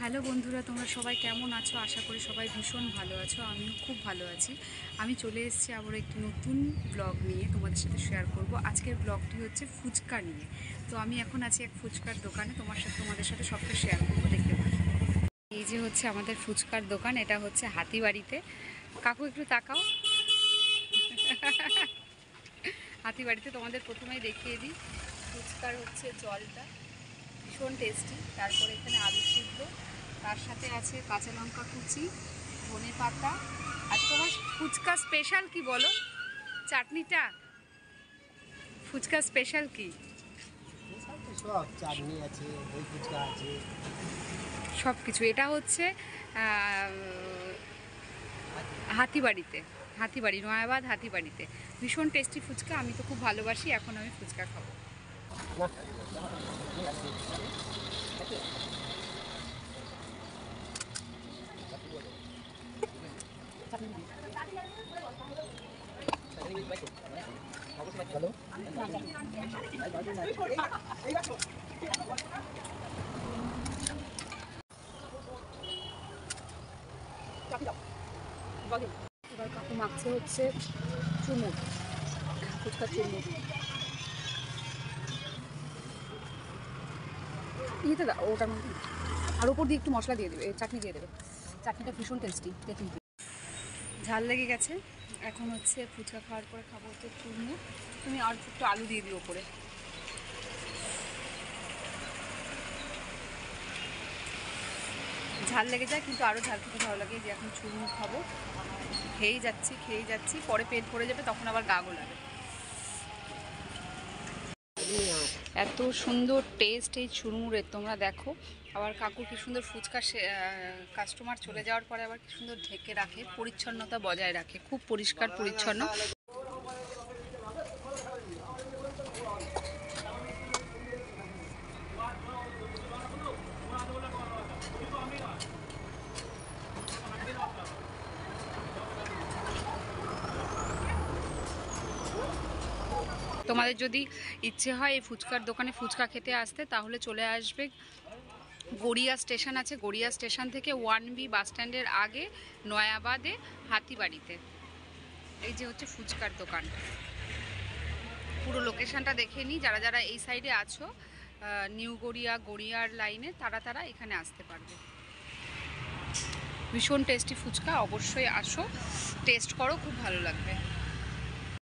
Hello বন্ধুরা, তোমরা সবাই কেমন আছো? আশা করি সবাই ভীষণ ভালো আছো। আমিও খুব ভালো আছি। আমি চলে এসেছি আবার একটি নতুন ব্লগ নিয়ে তোমাদের সাথে শেয়ার করব। আজকের ব্লগটি হচ্ছে ফুচকা নিয়ে। তো আমি এখন আছি এক ফুচকার দোকানে, তোমাদের সাথে সবটা শেয়ার করবো, দেখতে পাচ্ছি। এই যে হচ্ছে আমাদের ফুচকার দোকান, এটা হচ্ছে হাতিবাড়িতে। কাকু একটু তাকাও। হাতিবাড়িতে তোমাদের প্রথমেই দেখিয়ে দিই ফুচকার হচ্ছে জলটা ভীষণ টেস্টি। তারপরে এখানে আলু সিদ্ধ, তার সাথে আছে কাঁচা লঙ্কা কুচি, ধনে পাতা। আর তোমার ফুচকা স্পেশাল কি বলো? চাটনিটা ফুচকা স্পেশাল কি? সব চাটনি আছে, দই ফুচকা আছে, সব কিছু। এটা হচ্ছে হাতিবাড়িতে, হাতিবাড়ি নয়াবাদ হাতিবাড়িতে ভীষণ টেস্টি ফুচকা। আমি তো খুব ভালোবাসি, এখন আমি ফুচকা খাবো। এবার কাকু মাখছে হচ্ছে চুমুক, ফুচকা চুমুক। ইয়েতে দাও ওটার মধ্যে, আর উপর দিয়ে একটু মশলা দিয়ে দেবে, চাটনি দিয়ে দেবে। চাটনিটা ভীষণ টেস্টি, তেঁতুল দিয়ে। ঝাল লেগে গেছে, এখন হচ্ছে ফুচকা খাওয়ার পরে খাবো হচ্ছে চুমুক। তুমি আর একটু আলু দিয়ে দিও ওপরে। ঝাল লেগে যায় কিন্তু আরও ঝাল খেতে ভালো লাগে। যে এখন চুরমুখ খাবো, খেয়েই যাচ্ছি, পরে পেট ভরে যাবে, তখন আবার গা গোলাবে। এত সুন্দর টেস্ট এই চুরমুরের, তোমরা দেখো। আবার কাকু কি সুন্দর ফুচকা, কাস্টমার চলে যাওয়ার পরে আবার কি সুন্দর ঢেকে রাখে, পরিচ্ছন্নতা বজায় রাখে, খুব পরিষ্কার পরিচ্ছন্ন। তোমাদের যদি ইচ্ছে হয় এই ফুচকার দোকানে ফুচকা খেতে আসতে, তাহলে চলে আসবে। গড়িয়া স্টেশন আছে, গড়িয়া স্টেশন থেকে 1B বাস স্ট্যান্ডের আগে নয়াবাদে হাতিবাড়িতে। এই যে হচ্ছে ফুচকার দোকান। পুরো লোকেশনটা দেখে নিই, যারা যারা এই সাইডে আছো, নিউ গড়িয়া, গড়িয়ার লাইনে, তারা এখানে আসতে পারবে। ভীষণ টেস্টি ফুচকা, অবশ্যই আসো, টেস্ট করো, খুব ভালো লাগবে।